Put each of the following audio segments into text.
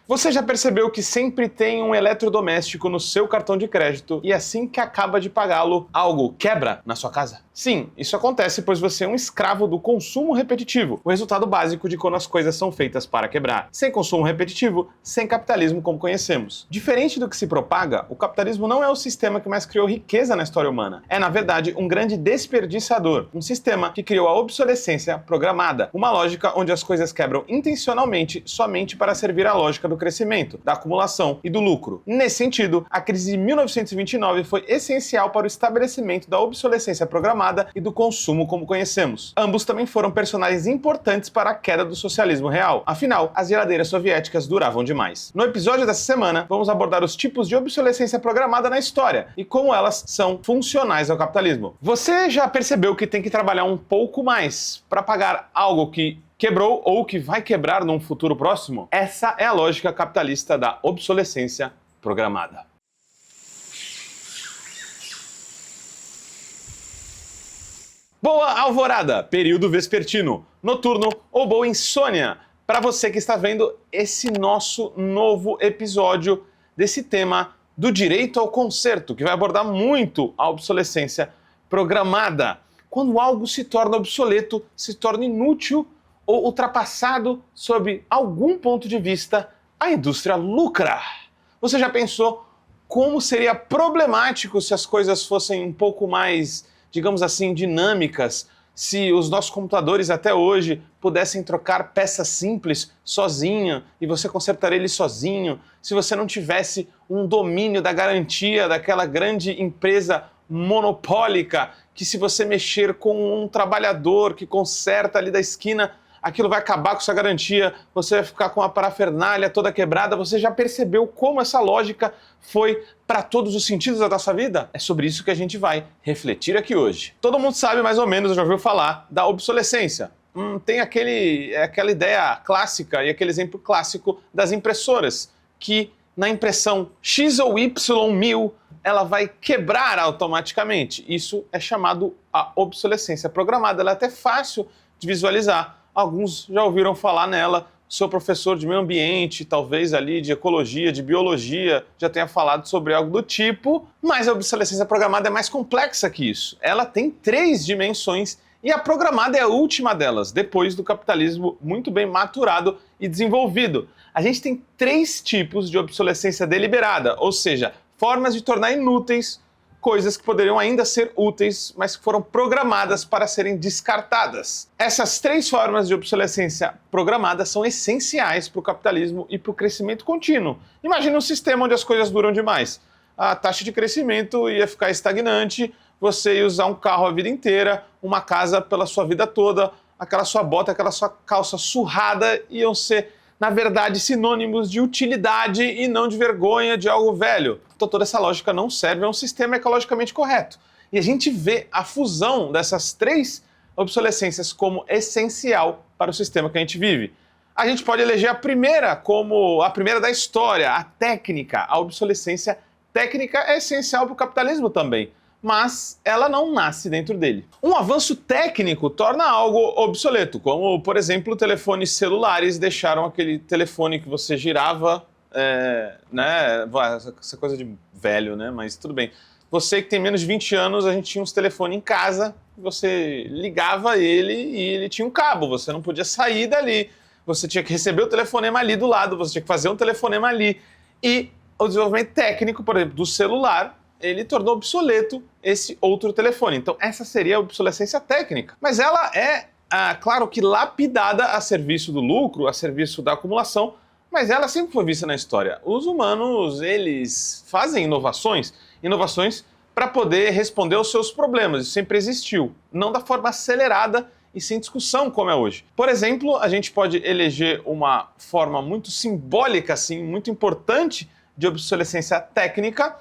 Você já percebeu que sempre tem um eletrodoméstico no seu cartão de crédito e assim que acaba de pagá-lo, algo quebra na sua casa? Sim, isso acontece pois você é um escravo do consumo repetitivo, o resultado básico de quando as coisas são feitas para quebrar. Sem consumo repetitivo, sem capitalismo como conhecemos. Diferente do que se propaga, o capitalismo não é o sistema que mais criou riqueza na história humana. É, na verdade, um grande desperdiçador, um sistema que criou a obsolescência programada, uma lógica onde as coisas quebram intencionalmente somente para servir à lógica do crescimento, da acumulação e do lucro. Nesse sentido, a crise de 1929 foi essencial para o estabelecimento da obsolescência programada e do consumo como conhecemos. Ambos também foram personagens importantes para a queda do socialismo real. Afinal, as geladeiras soviéticas duravam demais. No episódio dessa semana, vamos abordar os tipos de obsolescência programada na história e como elas são funcionais ao capitalismo. Você já percebeu que tem que trabalhar um pouco mais para pagar algo que quebrou ou que vai quebrar num futuro próximo? Essa é a lógica capitalista da obsolescência programada. Boa alvorada, período vespertino, noturno ou boa insônia para você que está vendo esse nosso novo episódio desse tema do direito ao conserto, que vai abordar muito a obsolescência programada. Quando algo se torna obsoleto, se torna inútil ou ultrapassado sob algum ponto de vista, a indústria lucra. Você já pensou como seria problemático se as coisas fossem um pouco mais, digamos assim, dinâmicas, se os nossos computadores até hoje pudessem trocar peças simples sozinho e você consertaria ele sozinho, se você não tivesse um domínio da garantia daquela grande empresa monopólica que se você mexer com um trabalhador que conserta ali da esquina, aquilo vai acabar com sua garantia, você vai ficar com a parafernália toda quebrada. Você já percebeu como essa lógica foi para todos os sentidos da nossa vida? É sobre isso que a gente vai refletir aqui hoje. Todo mundo sabe mais ou menos, já ouviu falar da obsolescência. Tem aquela ideia clássica e aquele exemplo clássico das impressoras, que na impressão X ou Y1000 ela vai quebrar automaticamente. Isso é chamado a obsolescência programada. Ela é até fácil de visualizar. Alguns já ouviram falar nela, seu professor de meio ambiente, talvez ali de ecologia, de biologia, já tenha falado sobre algo do tipo, mas a obsolescência programada é mais complexa que isso. Ela tem 3 dimensões e a programada é a última delas, depois do capitalismo muito bem maturado e desenvolvido. A gente tem 3 tipos de obsolescência deliberada, ou seja, formas de tornar inúteis coisas que poderiam ainda ser úteis, mas que foram programadas para serem descartadas. Essas 3 formas de obsolescência programada são essenciais para o capitalismo e para o crescimento contínuo. Imagine um sistema onde as coisas duram demais. A taxa de crescimento ia ficar estagnante, você ia usar um carro a vida inteira, uma casa pela sua vida toda, aquela sua bota, aquela sua calça surrada iam ser, na verdade, sinônimos de utilidade e não de vergonha de algo velho. Então toda essa lógica não serve a um sistema ecologicamente correto. E a gente vê a fusão dessas 3 obsolescências como essencial para o sistema que a gente vive. A gente pode eleger a primeira como a primeira da história, a técnica. A obsolescência técnica é essencial para o capitalismo também, mas ela não nasce dentro dele. Um avanço técnico torna algo obsoleto, como, por exemplo, telefones celulares deixaram aquele telefone que você girava, essa coisa de velho, né? Mas tudo bem. Você que tem menos de 20 anos, a gente tinha uns telefones em casa, você ligava ele e ele tinha um cabo, você não podia sair dali, você tinha que receber o telefonema ali do lado, você tinha que fazer um telefonema ali. E o desenvolvimento técnico, por exemplo, do celular, ele tornou obsoleto esse outro telefone. Então essa seria a obsolescência técnica. Mas ela é, claro que lapidada a serviço do lucro, a serviço da acumulação, mas ela sempre foi vista na história. Os humanos, eles fazem inovações para poder responder aos seus problemas. Isso sempre existiu. Não da forma acelerada e sem discussão como é hoje. Por exemplo, a gente pode eleger uma forma muito simbólica, assim, muito importante de obsolescência técnica,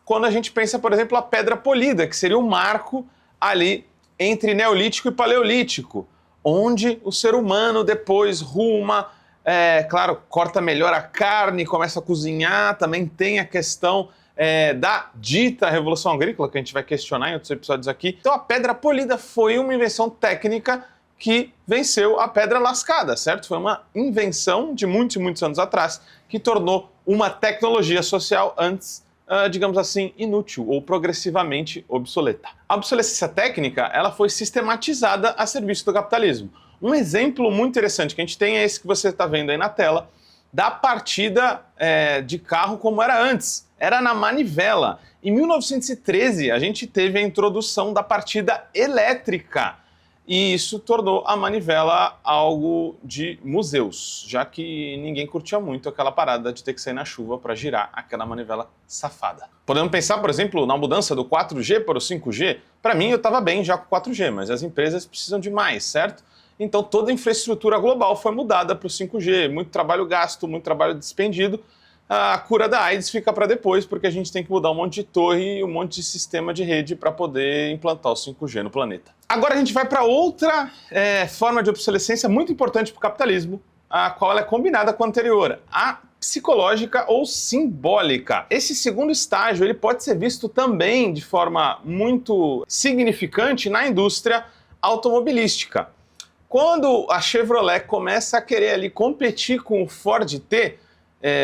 quando a gente pensa, por exemplo, a pedra polida, que seria o marco ali entre Neolítico e Paleolítico, onde o ser humano depois ruma, claro, corta melhor a carne, começa a cozinhar, também tem a questão da dita Revolução Agrícola, que a gente vai questionar em outros episódios aqui. Então a pedra polida foi uma invenção técnica que venceu a pedra lascada, certo? Foi uma invenção de muitos e muitos anos atrás que tornou uma tecnologia social antes, digamos assim, inútil ou progressivamente obsoleta. A obsolescência técnica, ela foi sistematizada a serviço do capitalismo. Um exemplo muito interessante que a gente tem é esse que você está vendo aí na tela, da partida de carro como era antes. Era na manivela. Em 1913, a gente teve a introdução da partida elétrica. E isso tornou a manivela algo de museus, já que ninguém curtia muito aquela parada de ter que sair na chuva para girar aquela manivela safada. Podemos pensar, por exemplo, na mudança do 4G para o 5G. Para mim, eu estava bem já com o 4G, mas as empresas precisam de mais, certo? Então toda a infraestrutura global foi mudada para o 5G, muito trabalho gasto, muito trabalho despendido. A cura da AIDS fica para depois, porque a gente tem que mudar um monte de torre e um monte de sistema de rede para poder implantar o 5G no planeta. Agora a gente vai para outra forma de obsolescência muito importante para o capitalismo, a qual ela é combinada com a anterior, a psicológica ou simbólica. Esse segundo estágio ele pode ser visto também de forma muito significante na indústria automobilística. Quando a Chevrolet começa a querer ali competir com o Ford T,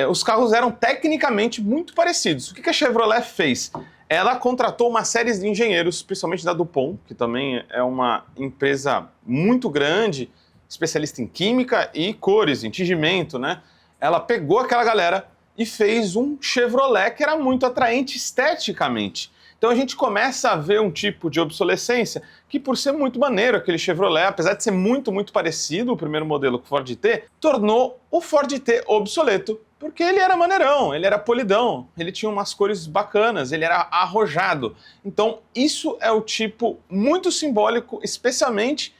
os carros eram tecnicamente muito parecidos. O que a Chevrolet fez? Ela contratou uma série de engenheiros, principalmente da DuPont, que também é uma empresa muito grande, especialista em química e cores, em tingimento, né? Ela pegou aquela galera e fez um Chevrolet que era muito atraente esteticamente. Então a gente começa a ver um tipo de obsolescência que, por ser muito maneiro aquele Chevrolet, apesar de ser muito parecido o primeiro modelo com o Ford T, tornou o Ford T obsoleto, porque ele era maneirão, ele era polidão, ele tinha umas cores bacanas, ele era arrojado. Então isso é o tipo muito simbólico, especialmente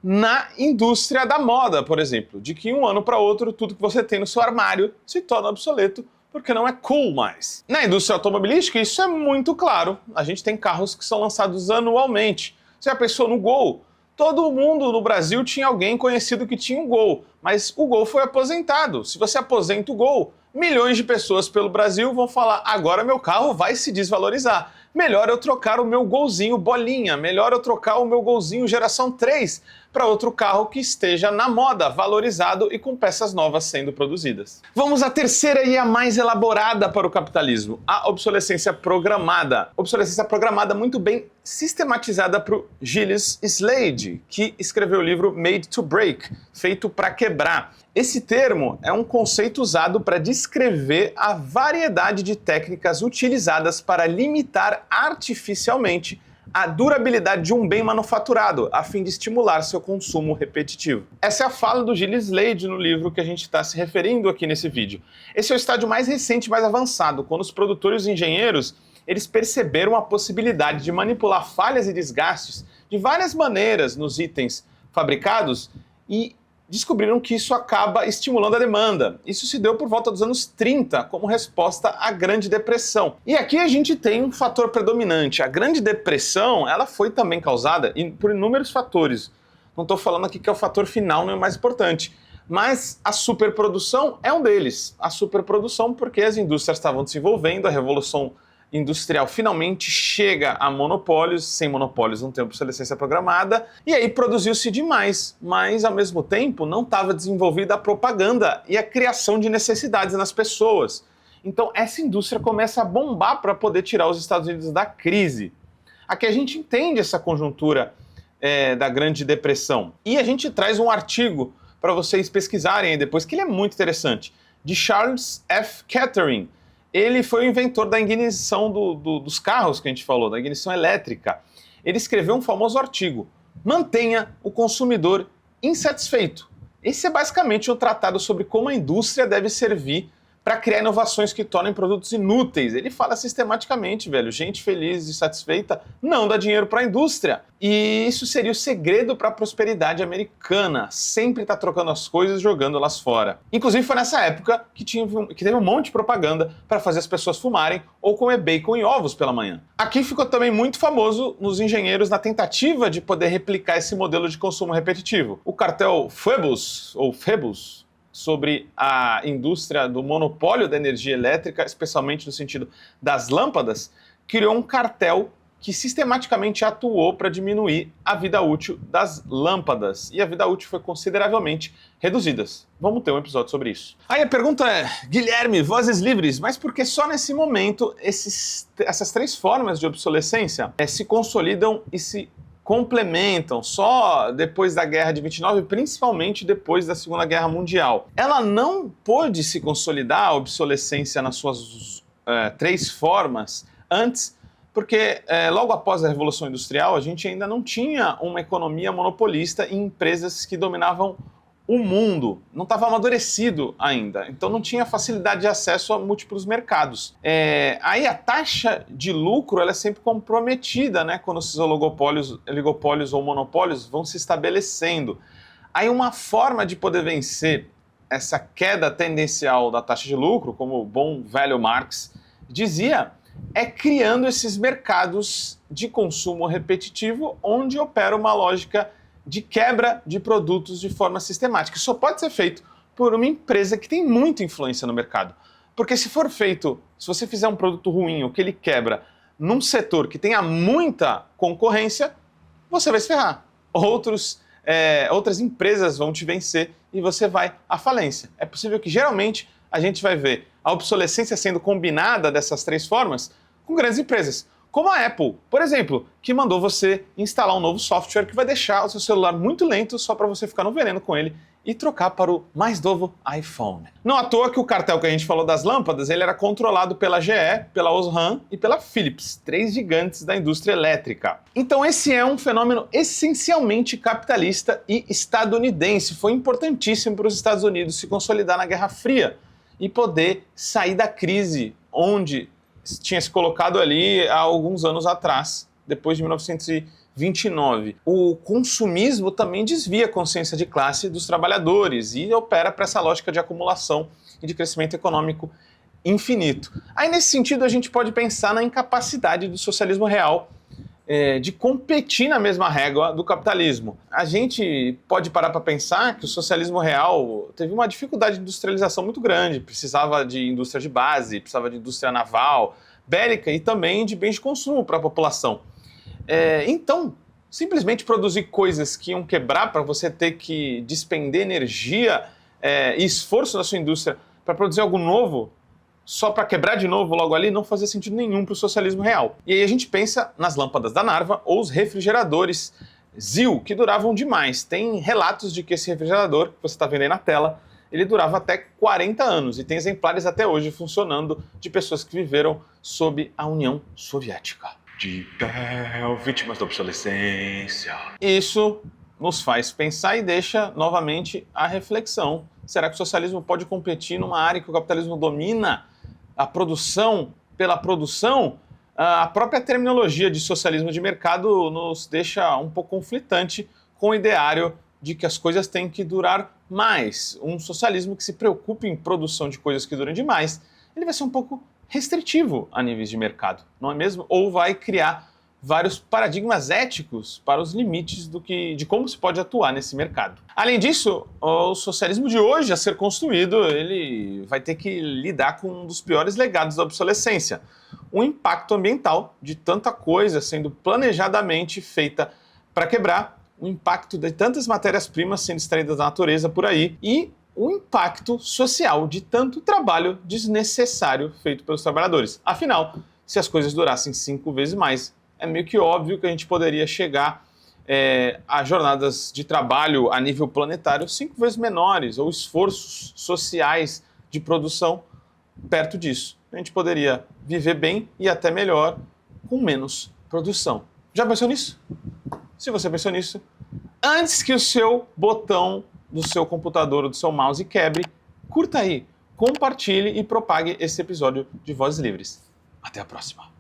na indústria da moda, por exemplo, de que um ano para outro tudo que você tem no seu armário se torna obsoleto, porque não é cool mais. Na indústria automobilística, isso é muito claro. A gente tem carros que são lançados anualmente. Você já pensou no Gol? Todo mundo no Brasil tinha alguém conhecido que tinha um Gol, mas o Gol foi aposentado. Se você aposenta o Gol, milhões de pessoas pelo Brasil vão falar: agora meu carro vai se desvalorizar. Melhor eu trocar o meu Golzinho bolinha, melhor eu trocar o meu Golzinho geração 3 para outro carro que esteja na moda, valorizado e com peças novas sendo produzidas. Vamos à terceira e a mais elaborada para o capitalismo, a obsolescência programada. Obsolescência programada muito bem sistematizada por Gilles Slade, que escreveu o livro Made to Break, feito para quebrar. Esse termo é um conceito usado para descrever a variedade de técnicas utilizadas para limitar artificialmente a durabilidade de um bem manufaturado, a fim de estimular seu consumo repetitivo. Essa é a fala do Gilles Slade no livro que a gente está se referindo aqui nesse vídeo. Esse é o estágio mais recente, mais avançado, quando os produtores e engenheiros eles perceberam a possibilidade de manipular falhas e desgastes de várias maneiras nos itens fabricados e descobriram que isso acaba estimulando a demanda. Isso se deu por volta dos anos 30, como resposta à Grande Depressão. E aqui a gente tem um fator predominante. A Grande Depressão, ela foi também causada por inúmeros fatores. Não estou falando aqui que é o fator final, não é o mais importante. Mas a superprodução é um deles. A superprodução porque as indústrias estavam desenvolvendo, a revolução industrial finalmente chega a monopólios, sem monopólios não tem obsolescência programada, e aí produziu-se demais, mas ao mesmo tempo não estava desenvolvida a propaganda e a criação de necessidades nas pessoas. Então essa indústria começa a bombar para poder tirar os Estados Unidos da crise. Aqui a gente entende essa conjuntura da Grande Depressão. E a gente traz um artigo para vocês pesquisarem aí depois, que ele é muito interessante, de Charles F. Kettering. Ele foi o inventor da ignição dos carros que a gente falou, da ignição elétrica. Ele escreveu um famoso artigo, Mantenha o consumidor insatisfeito. Esse é basicamente um tratado sobre como a indústria deve servir para criar inovações que tornem produtos inúteis. Ele fala sistematicamente, velho, gente feliz e satisfeita não dá dinheiro para a indústria. E isso seria o segredo para a prosperidade americana, sempre estar trocando as coisas e jogando elas fora. Inclusive foi nessa época que teve um monte de propaganda para fazer as pessoas fumarem ou comer bacon e ovos pela manhã. Aqui ficou também muito famoso nos engenheiros na tentativa de poder replicar esse modelo de consumo repetitivo. O cartel Phoebus, sobre a indústria do monopólio da energia elétrica, especialmente no sentido das lâmpadas, criou um cartel que sistematicamente atuou para diminuir a vida útil das lâmpadas. E a vida útil foi consideravelmente reduzida. Vamos ter um episódio sobre isso. Aí a pergunta é, Guilherme, vozes livres, mas por que só nesse momento essas três formas de obsolescência se consolidam e se complementam só depois da Guerra de 29, principalmente depois da Segunda Guerra Mundial? Ela não pôde se consolidar, a obsolescência nas suas três formas, antes, porque logo após a Revolução Industrial a gente ainda não tinha uma economia monopolista e empresas que dominavam o mundo, não estava amadurecido ainda, então não tinha facilidade de acesso a múltiplos mercados. Aí a taxa de lucro ela é sempre comprometida, né, quando esses oligopólios ou monopólios vão se estabelecendo. Aí uma forma de poder vencer essa queda tendencial da taxa de lucro, como o bom velho Marx dizia, é criando esses mercados de consumo repetitivo onde opera uma lógica de quebra de produtos de forma sistemática. Isso só pode ser feito por uma empresa que tem muita influência no mercado. Porque se você fizer um produto ruim ou que ele quebra num setor que tenha muita concorrência, você vai se ferrar. Outras empresas vão te vencer e você vai à falência. É possível que geralmente a gente vai ver a obsolescência sendo combinada dessas três formas com grandes empresas, como a Apple, por exemplo, que mandou você instalar um novo software que vai deixar o seu celular muito lento só para você ficar no veneno com ele e trocar para o mais novo iPhone. Não à toa que o cartel que a gente falou das lâmpadas, ele era controlado pela GE, pela Osram e pela Philips, três gigantes da indústria elétrica. Então esse é um fenômeno essencialmente capitalista e estadunidense. Foi importantíssimo para os Estados Unidos se consolidar na Guerra Fria e poder sair da crise onde tinha se colocado ali há alguns anos atrás, depois de 1929. O consumismo também desvia a consciência de classe dos trabalhadores e opera para essa lógica de acumulação e de crescimento econômico infinito. Aí, nesse sentido, a gente pode pensar na incapacidade do socialismo real de competir na mesma régua do capitalismo. A gente pode parar para pensar que o socialismo real teve uma dificuldade de industrialização muito grande, precisava de indústria de base, precisava de indústria naval, bélica e também de bens de consumo para a população. Então, simplesmente produzir coisas que iam quebrar para você ter que despender energia e esforço da sua indústria para produzir algo novo, só para quebrar de novo logo ali, não fazia sentido nenhum para o socialismo real. E aí a gente pensa nas lâmpadas da Narva ou os refrigeradores ZIL, que duravam demais. Tem relatos de que esse refrigerador, que você está vendo aí na tela, ele durava até 40 anos e tem exemplares até hoje funcionando de pessoas que viveram sob a União Soviética. De pé, vítimas da obsolescência. Isso nos faz pensar e deixa novamente a reflexão. Será que o socialismo pode competir numa área que o capitalismo domina? A produção pela produção? A própria terminologia de socialismo de mercado nos deixa um pouco conflitante com o ideário de que as coisas têm que durar mais. Um socialismo que se preocupe em produção de coisas que durem demais, ele vai ser um pouco restritivo a níveis de mercado, não é mesmo? Ou vai criar vários paradigmas éticos para os limites de como se pode atuar nesse mercado. Além disso, o socialismo de hoje a ser construído, ele vai ter que lidar com um dos piores legados da obsolescência, o impacto ambiental de tanta coisa sendo planejadamente feita para quebrar, o impacto de tantas matérias-primas sendo extraídas da natureza por aí e o impacto social de tanto trabalho desnecessário feito pelos trabalhadores. Afinal, se as coisas durassem 5 vezes mais, é meio que óbvio que a gente poderia chegar a jornadas de trabalho a nível planetário 5 vezes menores, ou esforços sociais de produção perto disso. A gente poderia viver bem e até melhor com menos produção. Já pensou nisso? Se você pensou nisso, antes que o seu botão do seu computador ou do seu mouse quebre, curta aí, compartilhe e propague esse episódio de Vozes Livres. Até a próxima!